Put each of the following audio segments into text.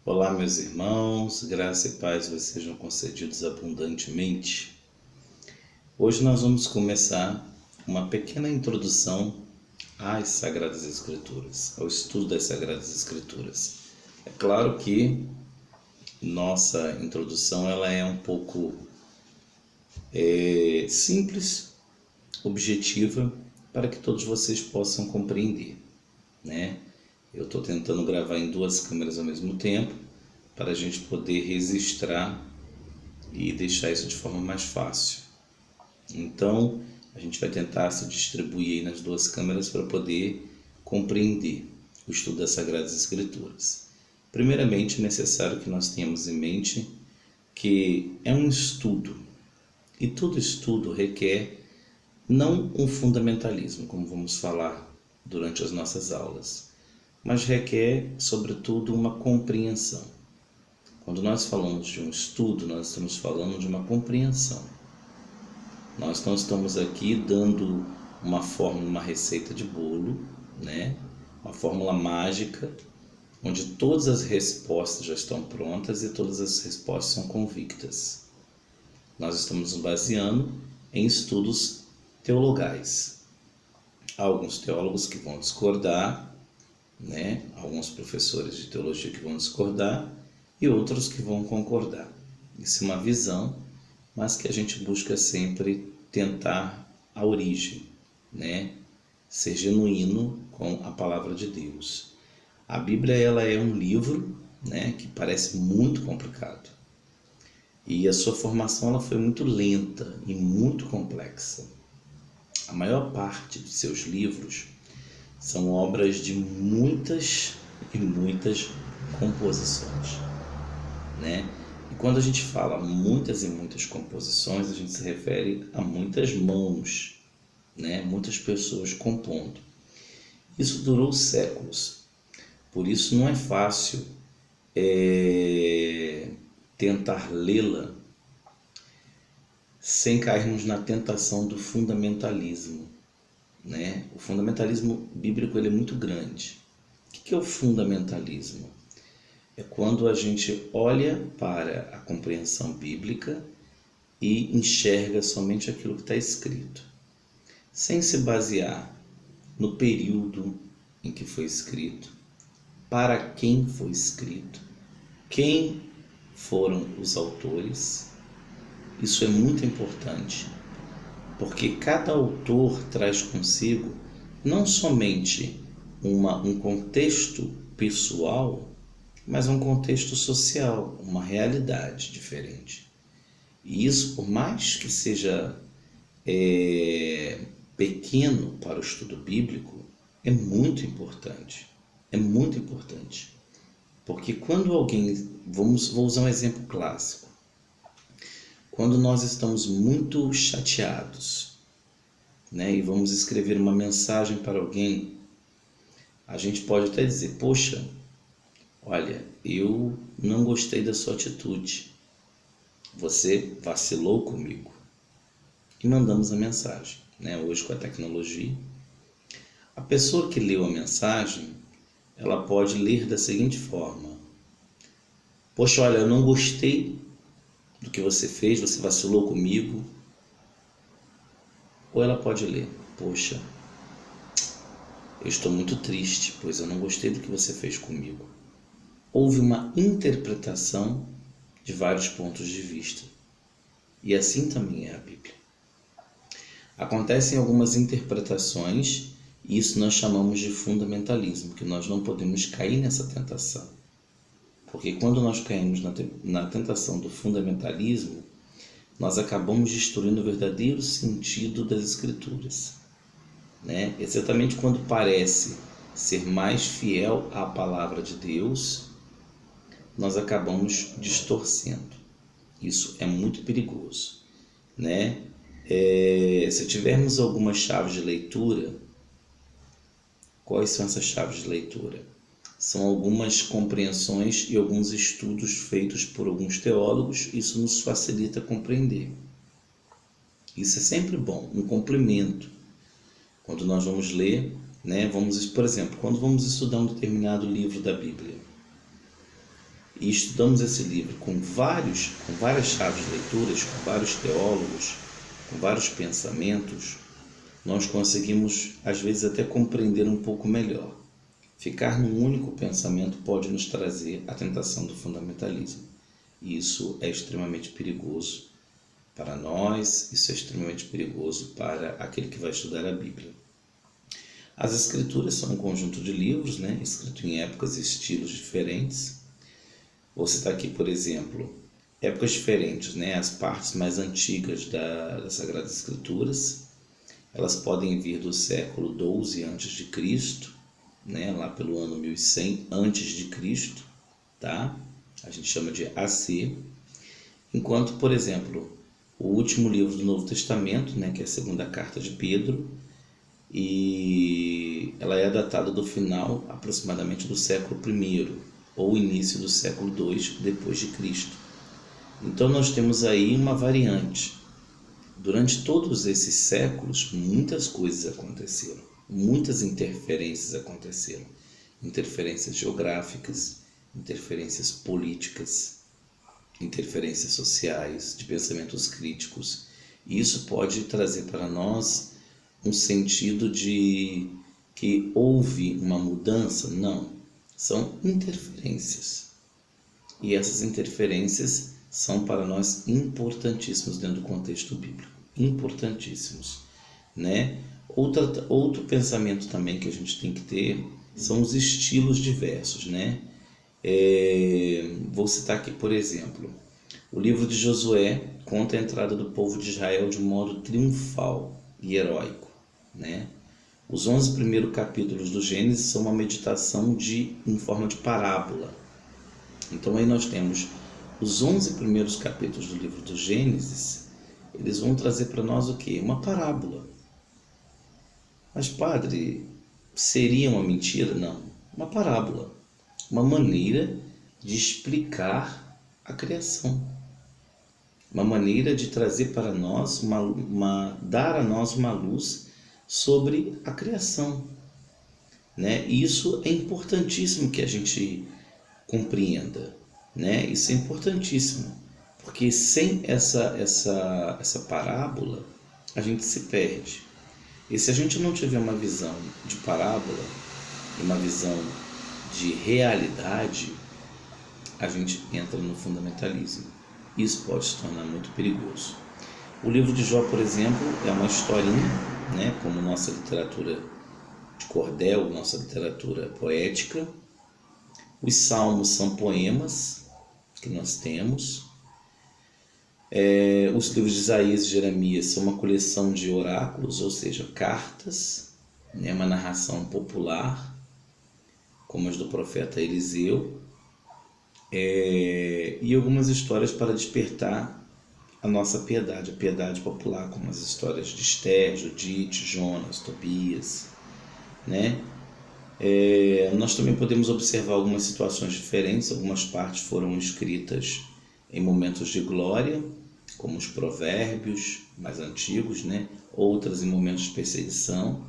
Olá, meus irmãos, graça e paz vos sejam concedidos abundantemente. Hoje nós vamos começar uma pequena introdução às Sagradas Escrituras, ao estudo das Sagradas Escrituras. É claro que nossa introdução ela é um pouco simples, objetiva, para que todos vocês possam compreender, né? Eu estou tentando gravar em duas câmeras ao mesmo tempo para a gente poder registrar e deixar isso de forma mais fácil. Então, a gente vai tentar se distribuir aí nas duas câmeras para poder compreender o estudo das Sagradas Escrituras. Primeiramente, é necessário que nós tenhamos em mente que é um estudo, e todo estudo requer não um fundamentalismo, como vamos falar durante as nossas aulas, mas requer, sobretudo, uma compreensão. Quando nós falamos de um estudo, nós estamos falando de uma compreensão. Nós não estamos aqui dando uma fórmula, uma receita de bolo, né? Uma fórmula mágica, onde todas as respostas já estão prontas e todas as respostas são convictas. Nós estamos nos baseando em estudos teologais. Há alguns teólogos que vão discordar, né? Alguns professores de teologia que vão discordar e outros que vão concordar. Isso é uma visão, mas que a gente busca sempre tentar a origem, né? Ser genuíno com a palavra de Deus. A Bíblia ela é um livro, né, que parece muito complicado. E a sua formação ela foi muito lenta e muito complexa. A maior parte de seus livros são obras de muitas e muitas composições, né? E quando a gente fala muitas e muitas composições, a gente se refere a muitas mãos, né? Muitas pessoas compondo. Isso durou séculos, por isso não é fácil tentar lê-la sem cairmos na tentação do fundamentalismo, né? O fundamentalismo bíblico ele é muito grande. O que é o fundamentalismo? É quando a gente olha para a compreensão bíblica e enxerga somente aquilo que está escrito, sem se basear no período em que foi escrito, para quem foi escrito, quem foram os autores. Isso é muito importante, porque cada autor traz consigo não somente um contexto pessoal, mas um contexto social, uma realidade diferente. E isso, por mais que seja pequeno para o estudo bíblico, é muito importante. É muito importante. Porque quando alguém, vou usar um exemplo clássico, quando nós estamos muito chateados, né, e vamos escrever uma mensagem para alguém, a gente pode até dizer, poxa, olha, eu não gostei da sua atitude, você vacilou comigo. E mandamos a mensagem, né? Hoje com a tecnologia, a pessoa que leu a mensagem, ela pode ler da seguinte forma, poxa, olha, eu não gostei do que você fez, você vacilou comigo. Ou ela pode ler, poxa, eu estou muito triste, pois eu não gostei do que você fez comigo. Houve uma interpretação de vários pontos de vista. E assim também é a Bíblia. Acontecem algumas interpretações, e isso nós chamamos de fundamentalismo, que nós não podemos cair nessa tentação. Porque quando nós caímos na tentação do fundamentalismo, nós acabamos destruindo o verdadeiro sentido das Escrituras, né? Exatamente quando parece ser mais fiel à palavra de Deus, nós acabamos distorcendo. Isso é muito perigoso, né? Se tivermos algumas chaves de leitura, quais são essas chaves de leitura? São algumas compreensões e alguns estudos feitos por alguns teólogos, isso nos facilita compreender. Isso é sempre bom, um complemento. Quando nós vamos ler, né, por exemplo, quando vamos estudar um determinado livro da Bíblia, e estudamos esse livro com várias chaves de leituras, com vários teólogos, com vários pensamentos, nós conseguimos, às vezes, até compreender um pouco melhor. Ficar num único pensamento pode nos trazer a tentação do fundamentalismo. E isso é extremamente perigoso para nós, isso é extremamente perigoso para aquele que vai estudar a Bíblia. As Escrituras são um conjunto de livros, escrito em épocas e estilos diferentes. Vou citar aqui, por exemplo, épocas diferentes, as partes mais antigas das Sagradas Escrituras. Elas podem vir do século XII a.C., lá pelo ano 1100 a.C., tá? A gente chama de AC. Enquanto, por exemplo, o último livro do Novo Testamento, que é a segunda carta de Pedro, e ela é datada do final aproximadamente do século I ou início do século II depois de Cristo. Então nós temos aí uma variante. Durante todos esses séculos, muitas coisas aconteceram, muitas interferências aconteceram, interferências geográficas, interferências políticas, interferências sociais, de pensamentos críticos. E isso pode trazer para nós um sentido de que houve uma mudança? Não, são interferências. E essas interferências são para nós importantíssimos dentro do contexto bíblico, importantíssimos, Outro pensamento também que a gente tem que ter são os estilos diversos, Vou citar aqui, por exemplo, o livro de Josué conta a entrada do povo de Israel de um modo triunfal e heróico, Os 11 primeiros capítulos do Gênesis são uma meditação em forma de parábola. Então aí nós temos os 11 primeiros capítulos do livro do Gênesis, eles vão trazer para nós o quê? Uma parábola. Mas, padre, seria uma mentira? Não, uma parábola. Uma maneira de explicar a criação. Uma maneira de trazer para nós, dar a nós uma luz sobre a criação. E isso é importantíssimo que a gente compreenda. Isso é importantíssimo, porque sem essa parábola a gente se perde. E se a gente não tiver uma visão de parábola, uma visão de realidade, a gente entra no fundamentalismo. Isso pode se tornar muito perigoso. O livro de Jó, por exemplo, é uma historinha, como nossa literatura de cordel, nossa literatura poética. Os salmos são poemas que nós temos. Os livros de Isaías e Jeremias são uma coleção de oráculos, ou seja, cartas, uma narração popular, como as do profeta Eliseu, e algumas histórias para despertar a nossa piedade, a piedade popular, como as histórias de Esther, Judite, Jonas, Tobias, Nós também podemos observar algumas situações diferentes. Algumas partes foram escritas em momentos de glória, como os provérbios mais antigos, Outras em momentos de perseguição,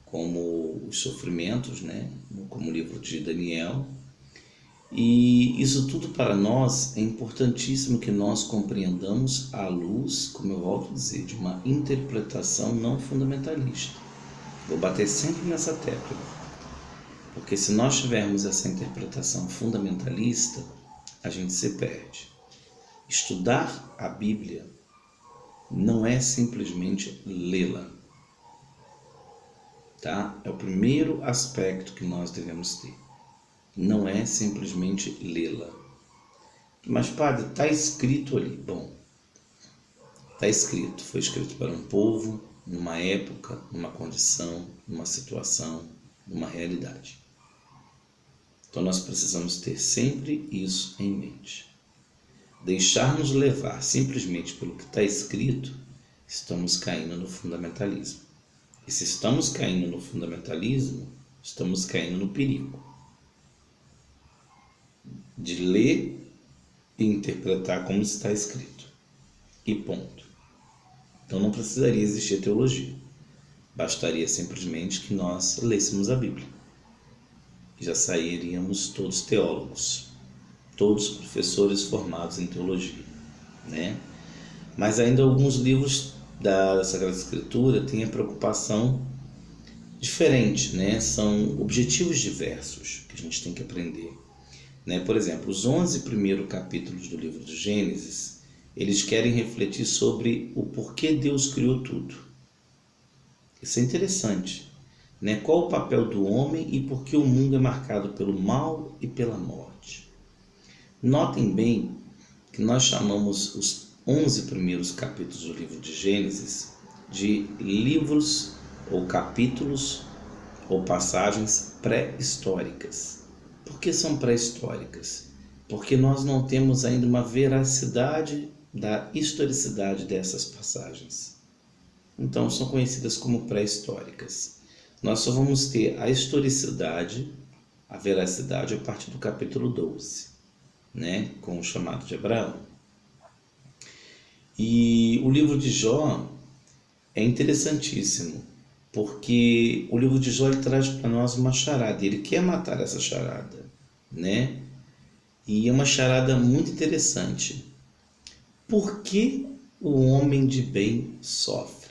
como os sofrimentos, como o livro de Daniel. E isso tudo para nós é importantíssimo que nós compreendamos à luz, como eu volto a dizer, de uma interpretação não fundamentalista. Vou bater sempre nessa tecla, porque se nós tivermos essa interpretação fundamentalista, a gente se perde. Estudar a Bíblia não é simplesmente lê-la, tá? É o primeiro aspecto que nós devemos ter. Não é simplesmente lê-la. Mas, padre, está escrito ali. Bom, está escrito. Foi escrito para um povo, numa época, numa condição, numa situação, numa realidade. Então nós precisamos ter sempre isso em mente. Deixar-nos levar simplesmente pelo que está escrito, estamos caindo no fundamentalismo. E se estamos caindo no fundamentalismo, estamos caindo no perigo de ler e interpretar como está escrito. E ponto. Então não precisaria existir teologia. Bastaria simplesmente que nós lêssemos a Bíblia. E já sairíamos todos teólogos. todos professores formados em teologia, né? Mas ainda alguns livros da Sagrada Escritura têm a preocupação diferente, né? São objetivos diversos que a gente tem que aprender, né? Por exemplo, os 11 primeiros capítulos do livro de Gênesis, eles querem refletir sobre o porquê Deus criou tudo. Isso é interessante, né? Qual o papel do homem e por que o mundo é marcado pelo mal e pela morte. Notem bem que nós chamamos os 11 primeiros capítulos do livro de Gênesis de livros ou capítulos ou passagens pré-históricas. Por que são pré-históricas? Porque nós não temos ainda uma veracidade da historicidade dessas passagens. Então são conhecidas como pré-históricas. Nós só vamos ter a historicidade, a veracidade a partir do capítulo 12, né? Com o chamado de Abraão. E o livro de Jó é interessantíssimo, porque o livro de Jó ele traz para nós uma charada, ele quer matar essa charada, né? E é uma charada muito interessante. Por que o homem de bem sofre?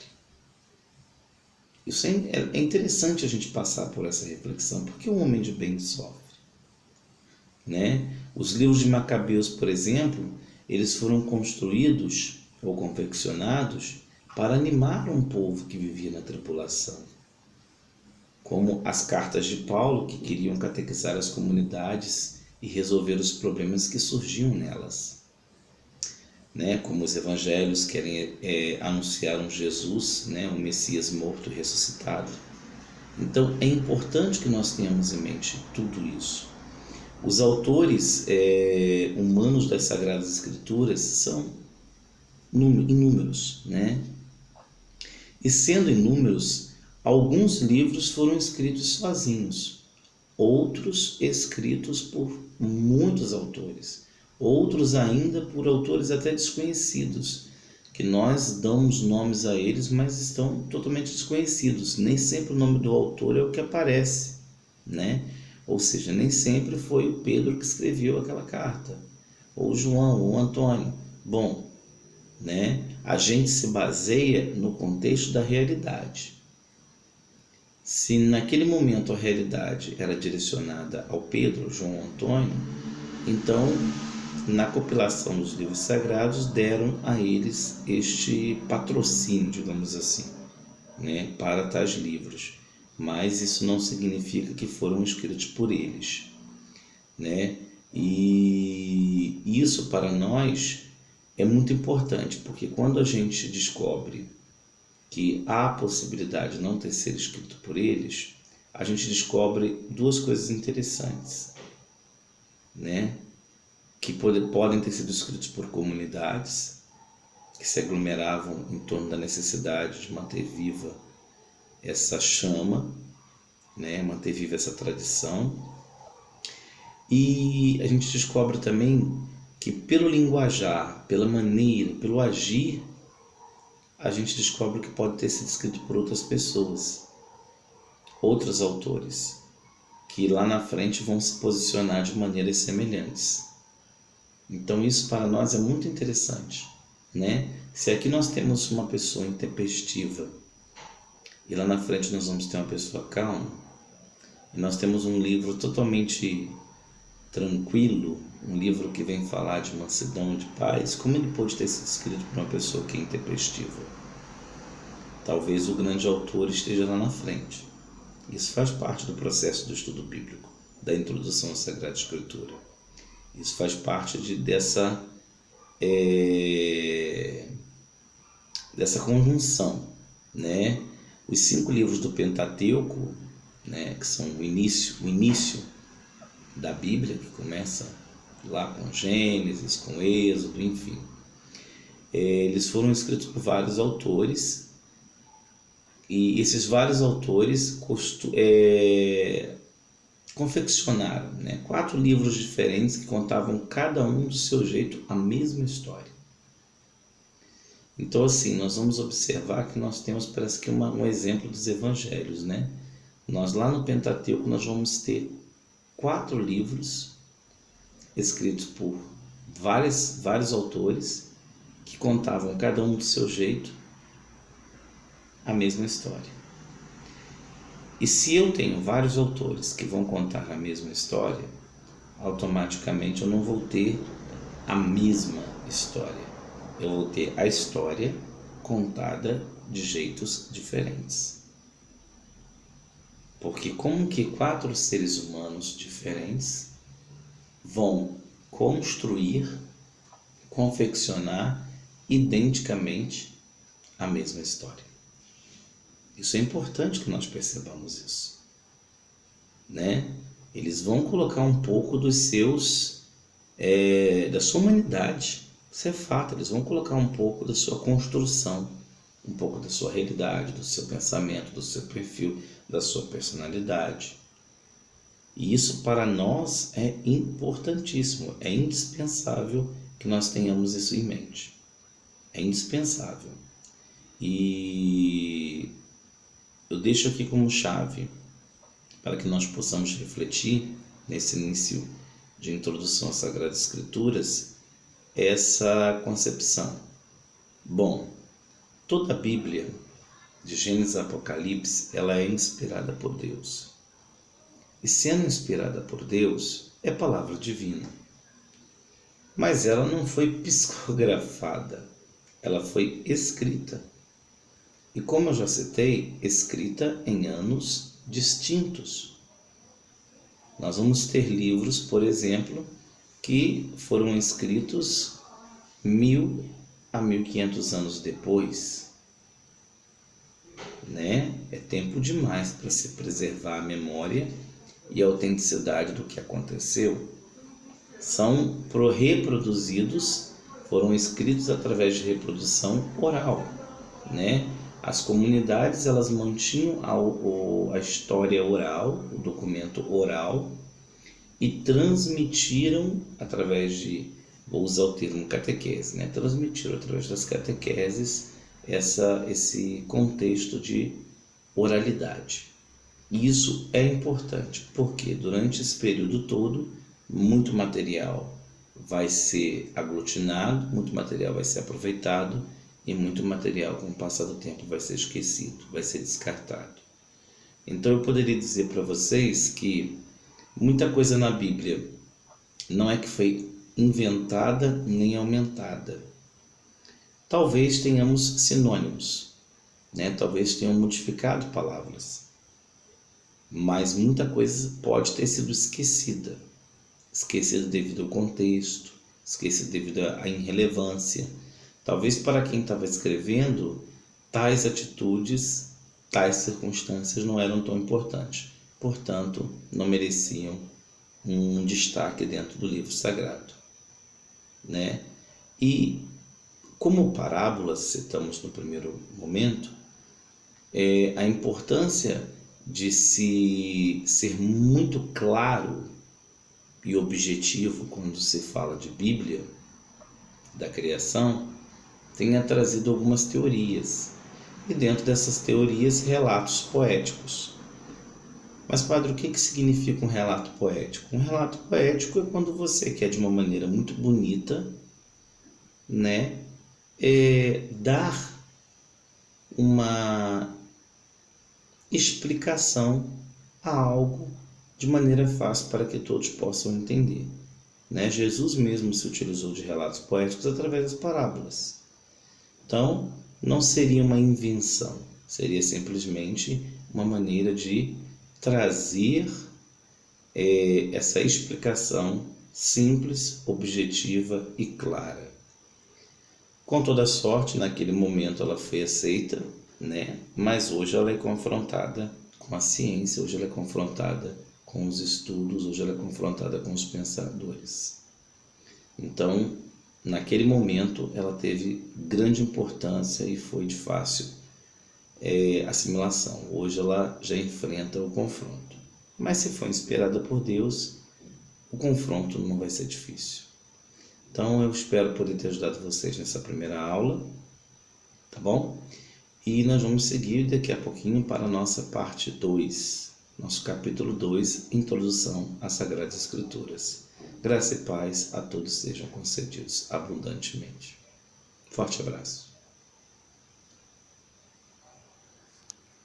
Isso é interessante a gente passar por essa reflexão. Por que o homem de bem sofre? Né? Os livros de Macabeus, por exemplo, eles foram construídos ou confeccionados para animar um povo que vivia na tribulação. Como as cartas de Paulo, que queriam catequizar as comunidades e resolver os problemas que surgiam nelas. Né? Como os evangelhos querem anunciar um Jesus, né? Um Messias morto e ressuscitado. Então é importante que nós tenhamos em mente tudo isso. Os autores humanos das Sagradas Escrituras são inúmeros, né? E sendo inúmeros, alguns livros foram escritos sozinhos, outros escritos por muitos autores, outros ainda por autores até desconhecidos, que nós damos nomes a eles, mas estão totalmente desconhecidos. Nem sempre o nome do autor é o que aparece, né? Ou seja, nem sempre foi o Pedro que escreveu aquela carta, ou João, ou Antônio. Bom, né? A gente se baseia no contexto da realidade. Se naquele momento a realidade era direcionada ao Pedro, João, Antônio, então na compilação dos livros sagrados deram a eles este patrocínio, digamos assim, né, para tais livros. Mas isso não significa que foram escritos por eles, né? E isso para nós é muito importante, porque quando a gente descobre que há a possibilidade de não ter sido escrito por eles, a gente descobre duas coisas interessantes, né? Que podem ter sido escritos por comunidades que se aglomeravam em torno da necessidade de manter viva essa chama, né? Manter viva essa tradição. E a gente descobre também que pelo linguajar, pela maneira, pelo agir, a gente descobre que pode ter sido escrito por outras pessoas, outros autores, que lá na frente vão se posicionar de maneiras semelhantes. Então isso para nós é muito interessante, né? Se aqui nós temos uma pessoa intempestiva e lá na frente nós vamos ter uma pessoa calma, e nós temos um livro totalmente tranquilo, um livro que vem falar de mansidão, de paz, como ele pode ter sido escrito por uma pessoa que é intempestiva? Talvez o grande autor esteja lá na frente. Isso faz parte do processo do estudo bíblico, da introdução à Sagrada Escritura. Isso faz parte dessa conjunção, né? Os 5 livros do Pentateuco, né, que são o início da Bíblia, que começa lá com Gênesis, com Êxodo, enfim. Eles foram escritos por vários autores, e esses vários autores confeccionaram, né, 4 livros diferentes que contavam cada um do seu jeito a mesma história. Então assim, nós vamos observar que nós temos, parece que um exemplo dos evangelhos, né? Nós lá no Pentateuco nós vamos ter 4 livros escritos por vários autores que contavam, cada um do seu jeito, a mesma história. E se eu tenho vários autores que vão contar a mesma história, automaticamente eu não vou ter a mesma história. Eu vou ter a história contada de jeitos diferentes. Porque como que 4 seres humanos diferentes vão construir, confeccionar identicamente a mesma história? Isso é importante que nós percebamos isso, né? Eles vão colocar um pouco dos seus, da sua humanidade, isso é fato. Eles vão colocar um pouco da sua construção, um pouco da sua realidade, do seu pensamento, do seu perfil, da sua personalidade. E isso para nós é importantíssimo, é indispensável que nós tenhamos isso em mente. É indispensável. E eu deixo aqui como chave para que nós possamos refletir nesse início de introdução às Sagradas Escrituras essa concepção. Bom, toda a Bíblia, de Gênesis a Apocalipse, ela é inspirada por Deus. E sendo inspirada por Deus, é palavra divina. Mas ela não foi psicografada, ela foi escrita. E como eu já citei, escrita em anos distintos. Nós vamos ter livros, por exemplo, que foram escritos 1000 a 1500 anos depois, né? É tempo demais para se preservar a memória e a autenticidade do que aconteceu. São reproduzidos, foram escritos através de reprodução oral, né? As comunidades, elas mantinham a história oral, o documento oral, e transmitiram através de, vou usar o termo catequese, né? Transmitiram através das catequeses esse contexto de oralidade. E isso é importante, porque durante esse período todo, muito material vai ser aglutinado, muito material vai ser aproveitado, e muito material, com o passar do tempo, vai ser esquecido, vai ser descartado. Então eu poderia dizer para vocês que muita coisa na Bíblia não é que foi inventada nem aumentada. Talvez tenhamos sinônimos, né? Talvez tenham modificado palavras, mas muita coisa pode ter sido esquecida devido ao contexto, esquecida devido à irrelevância. Talvez para quem estava escrevendo, tais atitudes, tais circunstâncias não eram tão importantes, portanto, não mereciam um destaque dentro do livro sagrado, né? E como parábolas, citamos no primeiro momento, a importância de se ser muito claro e objetivo quando se fala de Bíblia, da criação, tenha trazido algumas teorias, e dentro dessas teorias, relatos poéticos. Mas, padre, o que significa um relato poético? Um relato poético é quando você quer, de uma maneira muito bonita, né, dar uma explicação a algo de maneira fácil para que todos possam entender, né? Jesus mesmo se utilizou de relatos poéticos através das parábolas. Então, não seria uma invenção, seria simplesmente uma maneira de trazer essa explicação simples, objetiva e clara. Com toda sorte, naquele momento ela foi aceita, né? Mas hoje ela é confrontada com a ciência, hoje ela é confrontada com os estudos, hoje ela é confrontada com os pensadores. Então, naquele momento, ela teve grande importância e foi de fácil assimilação. Hoje ela já enfrenta o confronto. Mas se for inspirada por Deus, o confronto não vai ser difícil. Então, eu espero poder ter ajudado vocês nessa primeira aula, tá bom? E nós vamos seguir daqui a pouquinho para a nossa parte 2, nosso capítulo 2, Introdução às Sagradas Escrituras. Graça e paz a todos sejam concedidos abundantemente. Forte abraço.